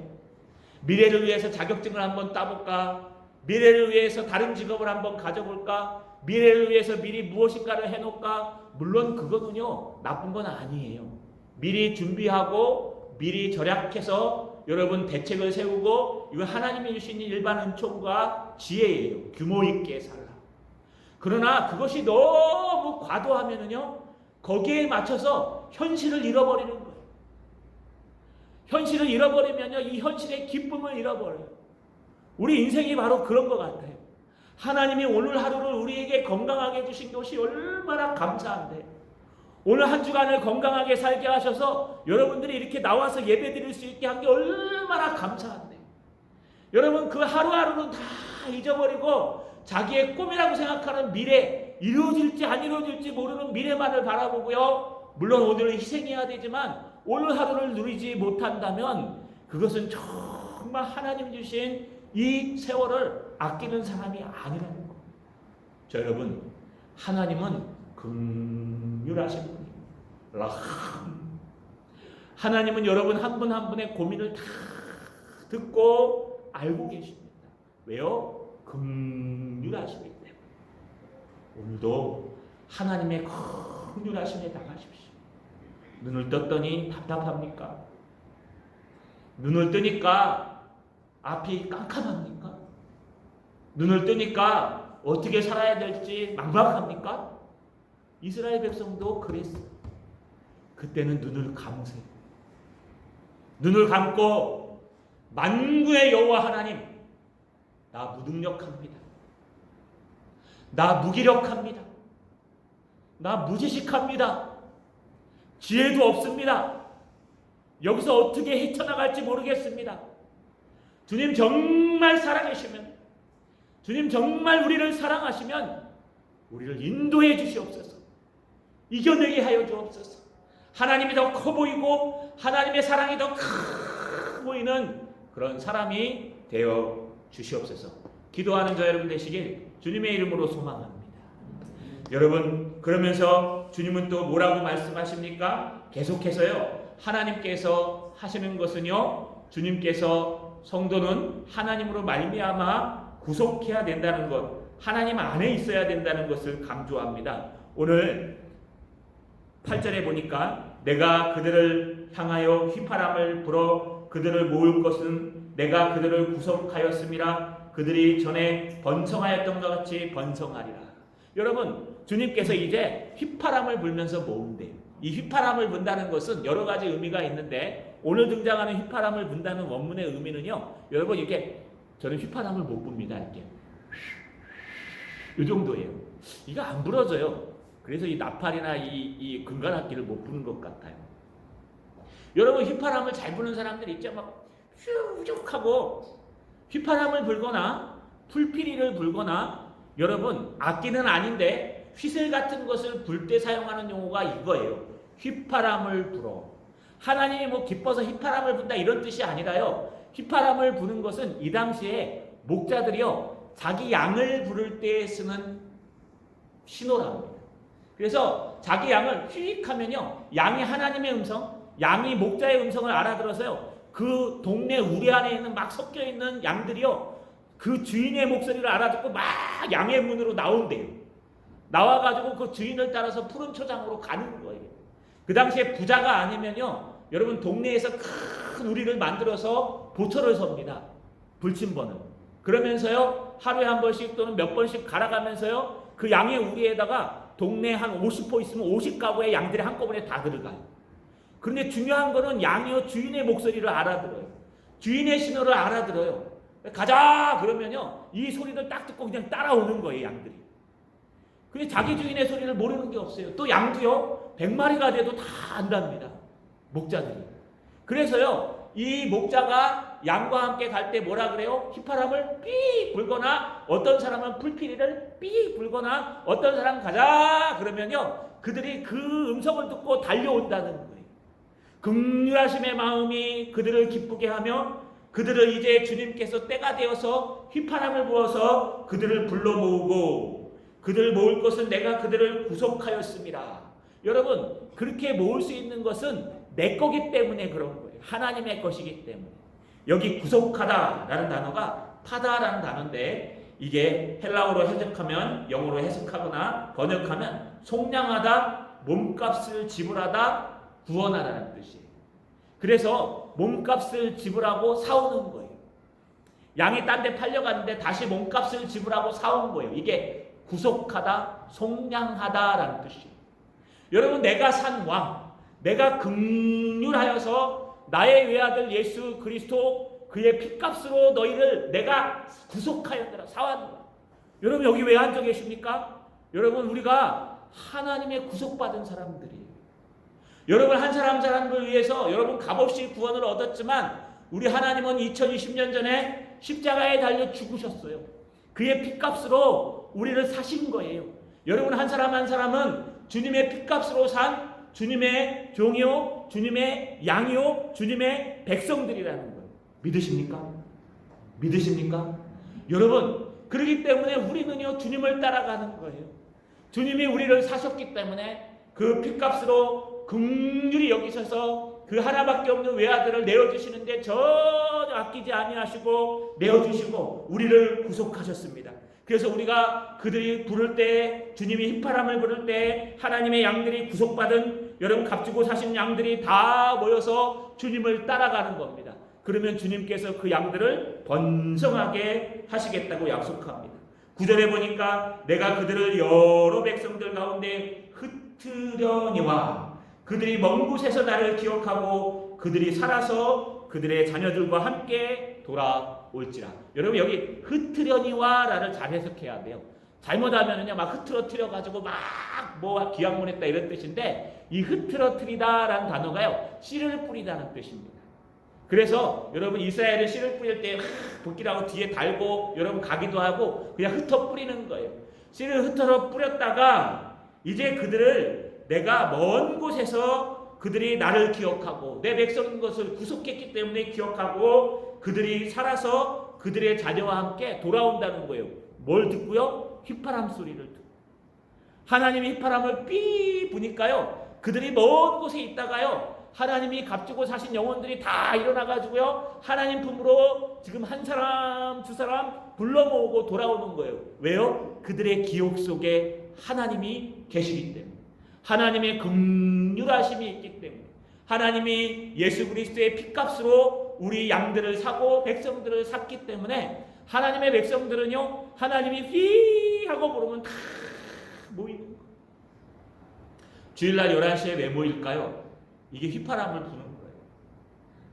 Speaker 1: 미래를 위해서 자격증을 한번 따볼까? 미래를 위해서 다른 직업을 한번 가져볼까? 미래를 위해서 미리 무엇인가를 해놓을까? 물론 그거는요 나쁜 건 아니에요. 미리 준비하고 미리 절약해서 여러분 대책을 세우고 이건 하나님이 주시는 일반 은총과 지혜예요. 규모 있게 살라. 그러나 그것이 너무 과도하면은요 거기에 맞춰서 현실을 잃어버리는 거예요. 현실을 잃어버리면요 이 현실의 기쁨을 잃어버려요. 우리 인생이 바로 그런 것 같아요. 하나님이 오늘 하루를 우리에게 건강하게 주신 것이 얼마나 감사한데 오늘 한 주간을 건강하게 살게 하셔서 여러분들이 이렇게 나와서 예배 드릴 수 있게 한 게 얼마나 감사한데 여러분 그 하루하루는 다 잊어버리고 자기의 꿈이라고 생각하는 미래 이루어질지 안 이루어질지 모르는 미래만을 바라보고요 물론 오늘은 희생해야 되지만 오늘 하루를 누리지 못한다면 그것은 정말 하나님 주신 이 세월을 아끼는 사람이 아니라는 거예요. 자 여러분 하나님은 긍휼하신 분입니다. 하나님은 여러분 한 분 한 분의 고민을 다 듣고 알고 계십니다. 왜요? 긍휼하시기 때문에. 오늘도 하나님의 긍휼하심에 나가십시오. 눈을 떴더니 답답합니까? 눈을 뜨니까 앞이 깜깜합니까? 눈을 뜨니까 어떻게 살아야 될지 막막합니까? 이스라엘 백성도 그랬어요. 그때는 눈을 감으세요. 눈을 감고 만구의 여호와 하나님 나 무능력합니다. 나 무기력합니다. 나 무지식합니다. 지혜도 없습니다. 여기서 어떻게 헤쳐나갈지 모르겠습니다. 주님 정말 살아계시면 주님 정말 우리를 사랑하시면 우리를 인도해 주시옵소서. 이겨내게 하여 주옵소서. 하나님이 더 커 보이고 하나님의 사랑이 더 커 보이는 그런 사람이 되어 주시옵소서. 기도하는 저 여러분 되시길 주님의 이름으로 소망합니다. 여러분, 그러면서 주님은 또 뭐라고 말씀하십니까? 계속해서요, 하나님께서 하시는 것은요, 주님께서 성도는 하나님으로 말미암아 구속해야 된다는 것, 하나님 안에 있어야 된다는 것을 강조합니다. 오늘 8절에 보니까 내가 그들을 향하여 휘파람을 불어 그들을 모을 것은 내가 그들을 구속하였음이라. 그들이 전에 번성하였던 것 같이 번성하리라. 여러분, 주님께서 이제 휘파람을 불면서 모은대요. 이 휘파람을 분다는 것은 여러 가지 의미가 있는데, 오늘 등장하는 휘파람을 분다는 원문의 의미는요, 여러분, 이게 저는 휘파람을 못 붑니다. 이렇게 이 정도예요. 이거 안 부러져요. 그래서 이 나팔이나 이 금관악기를 못 부는 것 같아요. 여러분, 휘파람을 잘 부는 사람들이 있죠. 막 휘죽 하고 휘파람을 불거나 풀피리를 불거나, 여러분, 악기는 아닌데 휘슬 같은 것을 불 때 사용하는 용어가 이거예요. 휘파람을 불어. 하나님이 뭐 기뻐서 휘파람을 분다 이런 뜻이 아니라요, 휘파람을 부는 것은 이 당시에 목자들이요, 자기 양을 부를 때 쓰는 신호랍니다. 그래서 자기 양을 휘익 하면요, 양이 하나님의 음성, 양이 목자의 음성을 알아들어서요, 그 동네 우리 안에 있는 막 섞여 있는 양들이요, 그 주인의 목소리를 알아듣고 막 양의 문으로 나온대요. 나와가지고 그 주인을 따라서 푸른 초장으로 가는 거예요. 그 당시에 부자가 아니면요, 여러분, 동네에서 큰 우리를 만들어서 보초를 섭니다. 불침번을. 그러면서요, 하루에 한 번씩 또는 몇 번씩 갈아가면서요, 그 양의 우리에다가 동네 한 50호 있으면 50가구의 양들이 한꺼번에 다 들어가요. 그런데 중요한 거는 양이요, 주인의 목소리를 알아들어요. 주인의 신호를 알아들어요. 가자! 그러면요, 이 소리를 딱 듣고 그냥 따라오는 거예요, 양들이. 근데 자기 주인의 소리를 모르는 게 없어요. 또 양도요, 100마리가 돼도 다 안답니다. 목자들이. 그래서요, 이 목자가 양과 함께 갈 때 뭐라 그래요? 휘파람을 삐 불거나, 어떤 사람은 풀피리를 삐 불거나, 어떤 사람은 가자! 그러면요, 그들이 그 음성을 듣고 달려온다는 거예요. 긍휼하심의 마음이 그들을 기쁘게 하며, 그들을 이제 주님께서 때가 되어서 휘파람을 부어서 그들을 불러 모으고, 그들을 모을 것은 내가 그들을 구속하였습니다. 여러분, 그렇게 모을 수 있는 것은 내 거기 때문에 그런 거예요. 하나님의 것이기 때문에. 여기 구속하다라는 단어가 파다라는 단어인데, 이게 헬라어로 해석하면, 영어로 해석하거나 번역하면 속량하다, 몸값을 지불하다, 구원하라는 뜻이에요. 그래서 몸값을 지불하고 사오는 거예요. 양이 딴 데 팔려갔는데 다시 몸값을 지불하고 사온 거예요. 이게 구속하다, 속량하다라는 뜻이에요. 여러분, 내가 산 왕, 내가 긍휼하여서 나의 외아들 예수 그리스도 그의 핏값으로 너희를 내가 구속하였더라, 사왔노라. 여러분, 여기 왜 앉아 계십니까? 여러분, 우리가 하나님의 구속받은 사람들이에요. 여러분, 한 사람을 위해서 여러분 값없이 구원을 얻었지만, 우리 하나님은 2020년 전에 십자가에 달려 죽으셨어요. 그의 핏값으로 우리를 사신 거예요. 여러분, 한 사람은 주님의 핏값으로 산 주님의 종이요, 주님의 양이요, 주님의 백성들이라는 거예요. 믿으십니까? 믿으십니까? 여러분, 그렇기 때문에 우리는요, 주님을 따라가는 거예요. 주님이 우리를 사셨기 때문에 그 핏값으로 긍휼히 여기셔서 그 하나밖에 없는 외아들을 내어주시는데 전혀 아끼지 아니하시고 내어주시고 우리를 구속하셨습니다. 그래서 우리가 그들이 부를 때, 주님이 휘파람을 부를 때 하나님의 양들이 구속받은, 여러분, 값주고 사신 양들이 다 모여서 주님을 따라가는 겁니다. 그러면 주님께서 그 양들을 번성하게 하시겠다고 약속합니다. 9절에 보니까 내가 그들을 여러 백성들 가운데 흩으려니와, 그들이 먼 곳에서 나를 기억하고 그들이 살아서 그들의 자녀들과 함께 돌아올지라. 여러분, 여기 흩으려니와라를 잘 해석해야 돼요. 잘못하면은요, 막 흐트러뜨려 가지고 막 뭐 기양문했다 이런 뜻인데, 이 흐트러뜨리다라는 단어가요, 씨를 뿌리다는 뜻입니다. 그래서 여러분, 이스라엘은 씨를 뿌릴 때 붓기라고 뒤에 달고 여러분 가기도 하고 그냥 흩어 뿌리는 거예요. 씨를 흩어서 뿌렸다가 이제 그들을 내가 먼 곳에서 그들이 나를 기억하고 내 백성인 것을 구속했기 때문에 기억하고 그들이 살아서 그들의 자녀와 함께 돌아온다는 거예요. 뭘 듣고요? 휘파람 소리를 듣고. 하나님이 휘파람을 삐 부니까요. 그들이 먼 곳에 있다가요. 하나님이 값주고 사신 영혼들이 다 일어나가지고요. 하나님 품으로 지금 한 사람 두 사람 불러 모으고 돌아오는 거예요. 왜요? 그들의 기억 속에 하나님이 계시기 때문에. 하나님의 긍휼하심이 있기 때문에. 하나님이 예수 그리스도의 피값으로 우리 양들을 사고 백성들을 샀기 때문에 하나님의 백성들은요. 하나님이 휘 하고 부르면 다 모이는 거예요. 주일날 11시에 왜 모일까요? 이게 휘파람을 부는 거예요.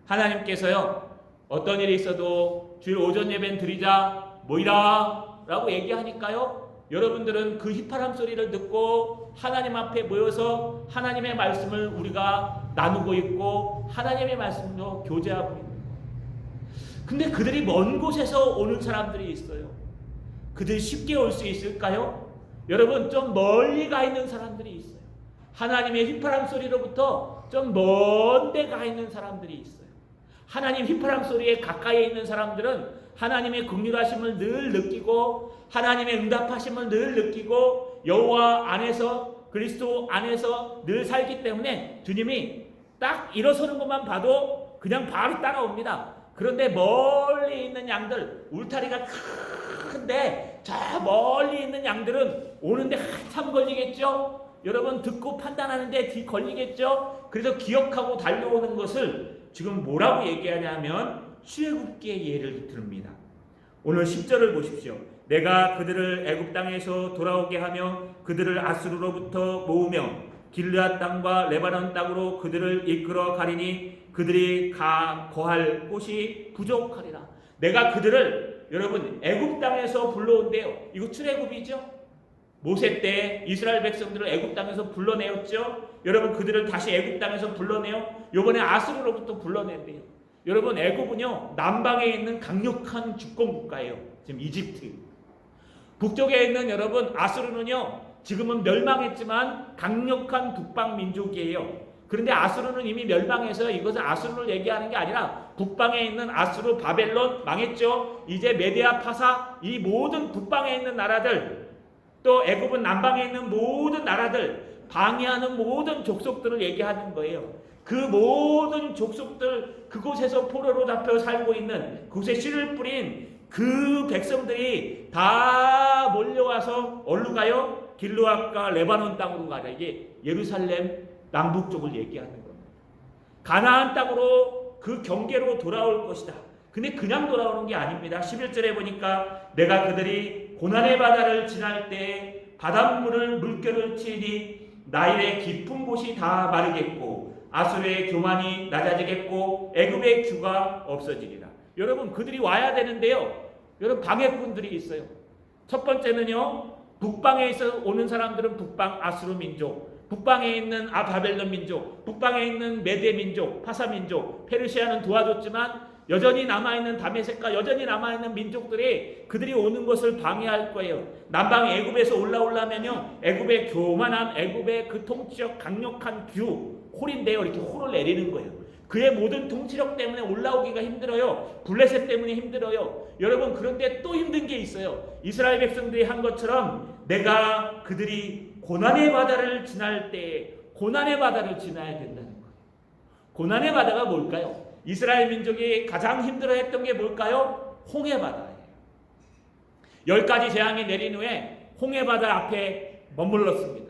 Speaker 1: 하나님께서요. 어떤 일이 있어도 주일 오전 예배는 드리자 모이라 라고 얘기하니까요. 여러분들은 그 휘파람 소리를 듣고 하나님 앞에 모여서 하나님의 말씀을 우리가 나누고 있고 하나님의 말씀으로 교제하고 있는 거예요. 근데 그들이 먼 곳에서 오는 사람들이 있어요. 그들이 쉽게 올 수 있을까요? 여러분 좀 멀리 가 있는 사람들이 있어요. 하나님의 휘파람 소리로부터 좀 먼 데 가 있는 사람들이 있어요. 하나님 휘파람 소리에 가까이 있는 사람들은 하나님의 긍휼하심을 늘 느끼고 하나님의 응답하심을 늘 느끼고 여호와 안에서 그리스도 안에서 늘 살기 때문에 주님이 딱 일어서는 것만 봐도 그냥 바로 따라옵니다. 그런데 멀리 있는 양들, 울타리가 큰데 저 멀리 있는 양들은 오는데 한참 걸리겠죠? 여러분 듣고 판단하는데 뒤 걸리겠죠? 그래서 기억하고 달려오는 것을 지금 뭐라고 얘기하냐면 출애굽기의 예를 듭니다. 오늘 10절을 보십시오. 내가 그들을 애굽 땅에서 돌아오게 하며 그들을 아수르로부터 모으며 길르앗 땅과 레바논 땅으로 그들을 이끌어 가리니 그들이 거할 곳이 부족하리라. 내가 그들을 여러분 애굽 땅에서 불러온대요. 이거 출애굽이죠. 모세 때 이스라엘 백성들을 애굽 땅에서 불러내었죠. 여러분 그들을 다시 애굽 땅에서 불러내요. 이번에 아수르로부터 불러낸대요. 여러분 애굽은요 남방에 있는 강력한 주권 국가예요. 지금 이집트. 북쪽에 있는 여러분 아수르는요 지금은 멸망했지만 강력한 북방 민족이에요. 그런데 아수르는 이미 멸망해서 이것은 아수르를 얘기하는 게 아니라 북방에 있는 아수르, 바벨론 망했죠. 이제 메데아, 파사 이 모든 북방에 있는 나라들 또 애굽은 남방에 있는 모든 나라들 방해하는 모든 족속들을 얘기하는 거예요. 그 모든 족속들 그곳에서 포로로 잡혀 살고 있는 그곳에 씨를 뿌린 그 백성들이 다 몰려와서 어디로 가요? 길르앗과 레바논 땅으로 가라. 이게 예루살렘 남북 쪽을 얘기하는 겁니다. 가나안 땅으로 그 경계로 돌아올 것이다. 근데 그냥 돌아오는 게 아닙니다. 11절에 보니까 내가 그들이 고난의 바다를 지날 때 바닷물을 물결을 치니 나일의 깊은 곳이 다 마르겠고 아수르의 교만이 낮아지겠고 애굽의 규가 없어지리라. 여러분 그들이 와야 되는데요. 여러분 방해꾼들이 있어요. 첫 번째는요. 북방에 있어 오는 사람들은 북방 아수르 민족, 북방에 있는 바벨론 민족, 북방에 있는 메데 민족, 파사 민족, 페르시아는 도와줬지만 여전히 남아있는 다메섹과 여전히 남아있는 민족들이 그들이 오는 것을 방해할 거예요. 남방 애굽에서 올라오려면요. 애굽의 교만한 애굽의 그 통치력 강력한 규, 홀인데요. 이렇게 홀을 내리는 거예요. 그의 모든 통치력 때문에 올라오기가 힘들어요. 블레셋 때문에 힘들어요. 여러분 그런데 또 힘든 게 있어요. 이스라엘 백성들이 한 것처럼 내가 그들이 고난의 바다를 지날 때 고난의 바다를 지나야 된다는 거예요. 고난의 바다가 뭘까요? 이스라엘 민족이 가장 힘들어했던 게 뭘까요? 홍해바다예요. 10가지 재앙이 내린 후에 홍해바다 앞에 머물렀습니다.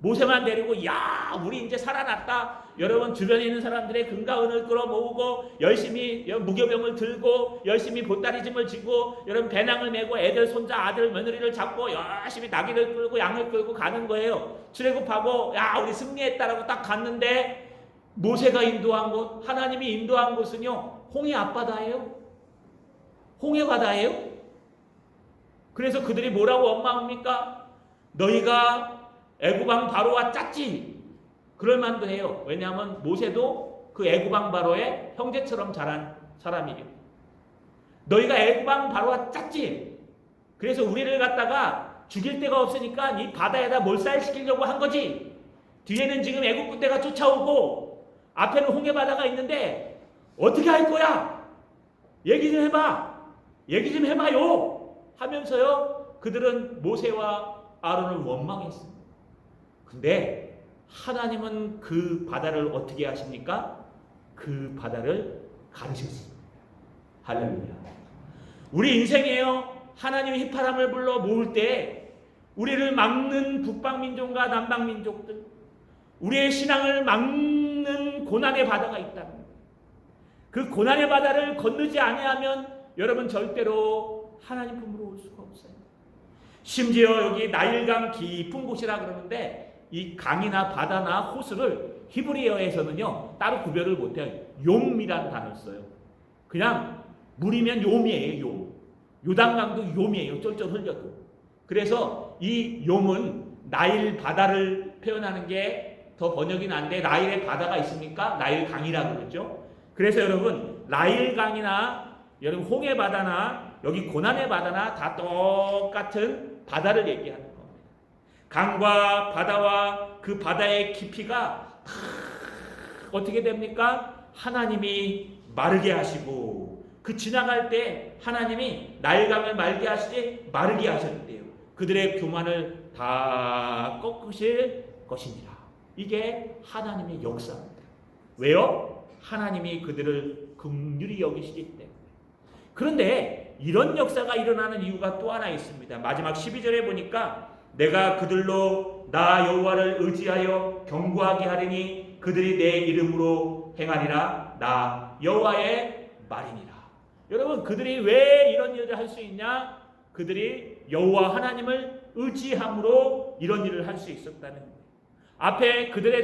Speaker 1: 모세만 데리고 야 우리 이제 살아났다. 여러분 주변에 있는 사람들의 금과 은을 끌어모으고 열심히 무교병을 들고 열심히 보따리짐을 지고 여러분 배낭을 메고 애들 손자 아들 며느리를 잡고 열심히 나귀를 끌고 양을 끌고 가는 거예요. 출애굽하고 야 우리 승리했다라고 딱 갔는데 모세가 인도한 곳 하나님이 인도한 곳은요 홍해 앞바다예요. 홍해바다예요. 그래서 그들이 뭐라고 원망합니까? 너희가 애굽왕 바로와 짰지. 그럴 만도 해요. 왜냐하면 모세도 그 애굽왕 바로의 형제처럼 자란 사람이에요. 너희가 애굽왕 바로와 짰지. 그래서 우리를 갖다가 죽일 데가 없으니까 이 바다에다 몰살시키려고 한 거지. 뒤에는 지금 애국 군대가 쫓아오고 앞에는 홍해 바다가 있는데 어떻게 할 거야? 얘기 좀 해봐. 얘기 좀 해봐요. 하면서요. 그들은 모세와 아론을 원망했습니다. 근데 하나님은 그 바다를 어떻게 하십니까? 그 바다를 가르쳤습니다. 할렐루야. 우리 인생에요. 하나님의 휘파람을 불러 모을 때 우리를 막는 북방민족과 남방민족들, 우리의 신앙을 막는 고난의 바다가 있다는 거예요. 그 고난의 바다를 건너지 아니하면 여러분 절대로 하나님 품으로 올 수가 없어요. 심지어 여기 나일강 깊은 곳이라 그러는데 이 강이나 바다나 호수를 히브리어에서는요 따로 구별을 못해요. 욤이라는 단어를 써요. 그냥 물이면 욤이에요. 욤. 요단강도 욤이에요. 쫄쫄 흘려도. 그래서 이 욤은 나일 바다를 표현하는 게 더 번역이 난데 나일의 바다가 있습니까? 나일강이라고 그러죠. 그래서 여러분 나일강이나 여러분 홍해 바다나 여기 고난의 바다나 다 똑같은 바다를 얘기하는 겁니다. 강과 바다와 그 바다의 깊이가 다 어떻게 됩니까? 하나님이 마르게 하시고 그 지나갈 때 하나님이 나일강을 말게 하시지 마르게 하셨대요. 그들의 교만을 다 꺾으실 것이니라. 이게 하나님의 역사입니다. 왜요? 하나님이 그들을 긍휼히 여기시기 때문에. 그런데 이런 역사가 일어나는 이유가 또 하나 있습니다. 마지막 12절에 보니까 내가 그들로 나 여호와를 의지하여 경고하게 하리니 그들이 내 이름으로 행하리라. 나 여호와의 말이니라. 여러분 그들이 왜 이런 일을 할 수 있냐? 그들이 여호와 하나님을 의지함으로 이런 일을 할 수 있었다는 거예요. 앞에 그들의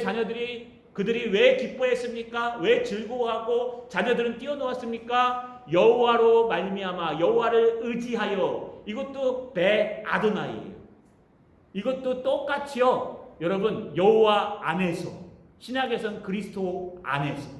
Speaker 1: 그들이 왜 기뻐했습니까? 왜 즐거워하고 자녀들은 뛰어놓았습니까? 여호와로 말미암아 여호와를 의지하여. 이것도 배 아도나이예요. 이것도 똑같이요. 여러분 여호와 안에서, 신약에서는 그리스도 안에서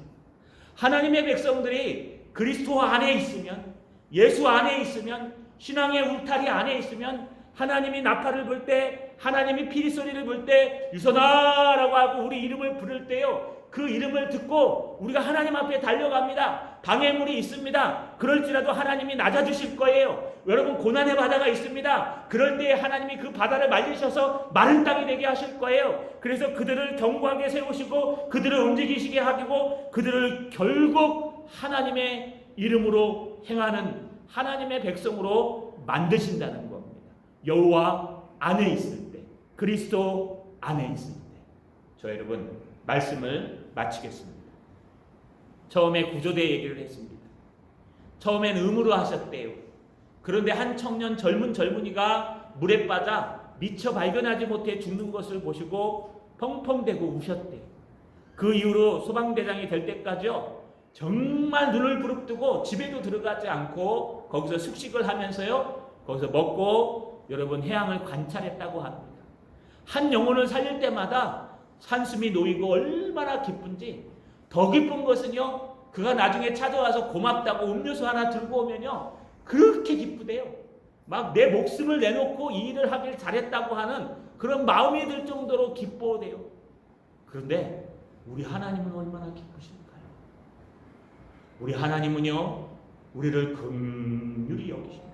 Speaker 1: 하나님의 백성들이 그리스도 안에 있으면, 예수 안에 있으면, 신앙의 울타리 안에 있으면 하나님이 나팔을 불 때, 하나님이 피리 소리를 불 때 유선하라고 하고 우리 이름을 부를 때요. 그 이름을 듣고 우리가 하나님 앞에 달려갑니다. 방해물이 있습니다. 그럴지라도 하나님이 낮아주실 거예요. 여러분 고난의 바다가 있습니다. 그럴 때 하나님이 그 바다를 말리셔서 마른 땅이 되게 하실 거예요. 그래서 그들을 견고하게 세우시고 그들을 움직이시게 하고 그들을 결국 하나님의 이름으로 행하는 하나님의 백성으로 만드신다는 겁니다. 여호와 안에 있을 때, 그리스도 안에 있을 때. 저 여러분 말씀을 마치겠습니다. 처음에 구조대 얘기를 했습니다. 처음엔 의무로 하셨대요. 그런데 한 청년 젊은이가 물에 빠져 미처 발견하지 못해 죽는 것을 보시고 펑펑대고 우셨대요. 그 이후로 소방대장이 될 때까지요. 정말 눈을 부릅뜨고 집에도 들어가지 않고 거기서 숙식을 하면서요. 거기서 먹고 여러분 해양을 관찰했다고 합니다. 한 영혼을 살릴 때마다 산숨이 놓이고 얼마나 기쁜지. 더 기쁜 것은요. 그가 나중에 찾아와서 고맙다고 음료수 하나 들고 오면요. 그렇게 기쁘대요. 막 내 목숨을 내놓고 이 일을 하길 잘했다고 하는 그런 마음이 들 정도로 기뻐대요. 그런데 우리 하나님은 얼마나 기쁘실까요? 우리 하나님은요. 우리를 긍휼히 여기십니다.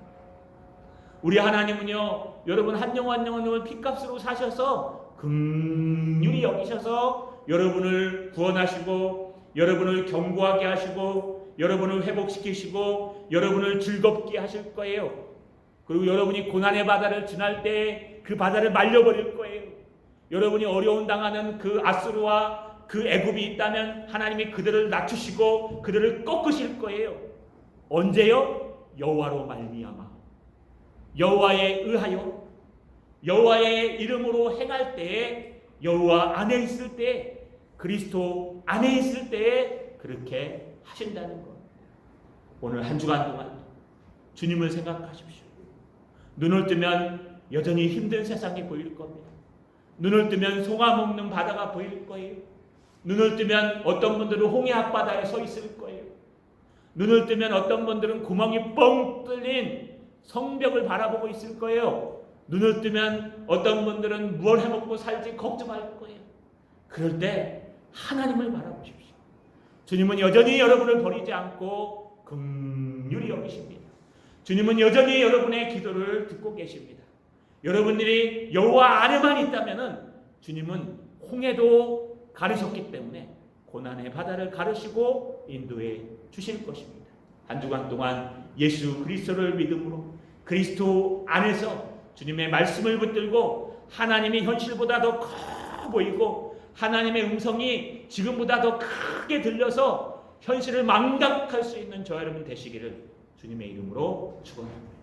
Speaker 1: 우리 하나님은요. 여러분 한 영혼 한 영혼을 핏값으로 사셔서 긍휼히 여기셔서 여러분을 구원하시고 여러분을 견고하게 하시고 여러분을 회복시키시고 여러분을 즐겁게 하실 거예요. 그리고 여러분이 고난의 바다를 지날 때 그 바다를 말려버릴 거예요. 여러분이 어려움 당하는 그 아수르와 그 애굽이 있다면 하나님이 그들을 낮추시고 그들을 꺾으실 거예요. 언제요? 여호와로 말미암아 여호와에 의하여 여호와의 이름으로 행할 때에 여호와 안에 있을 때 그리스도 안에 있을 때에 그렇게 하신다는 것. 오늘 한 주간 동안 주님을 생각하십시오. 눈을 뜨면 여전히 힘든 세상이 보일 겁니다. 눈을 뜨면 송아 먹는 바다가 보일 거예요. 눈을 뜨면 어떤 분들은 홍해 앞바다에 서 있을 거예요. 눈을 뜨면 어떤 분들은 구멍이 뻥 뚫린 성벽을 바라보고 있을 거예요. 눈을 뜨면 어떤 분들은 뭘 해먹고 살지 걱정할 거예요. 그럴 때 하나님을 바라보십시오. 주님은 여전히 여러분을 버리지 않고 긍휼히 여기십니다. 주님은 여전히 여러분의 기도를 듣고 계십니다. 여러분들이 여호와 안에만 있다면 주님은 홍해도 가르셨기 때문에 고난의 바다를 가르시고 인도해 주실 것입니다. 한 주간 동안 예수 그리스도를 믿음으로 그리스도 안에서 주님의 말씀을 붙들고 하나님의 현실보다 더 커 보이고 하나님의 음성이 지금보다 더 크게 들려서 현실을 망각할 수 있는 저 여러분 되시기를 주님의 이름으로 축원합니다.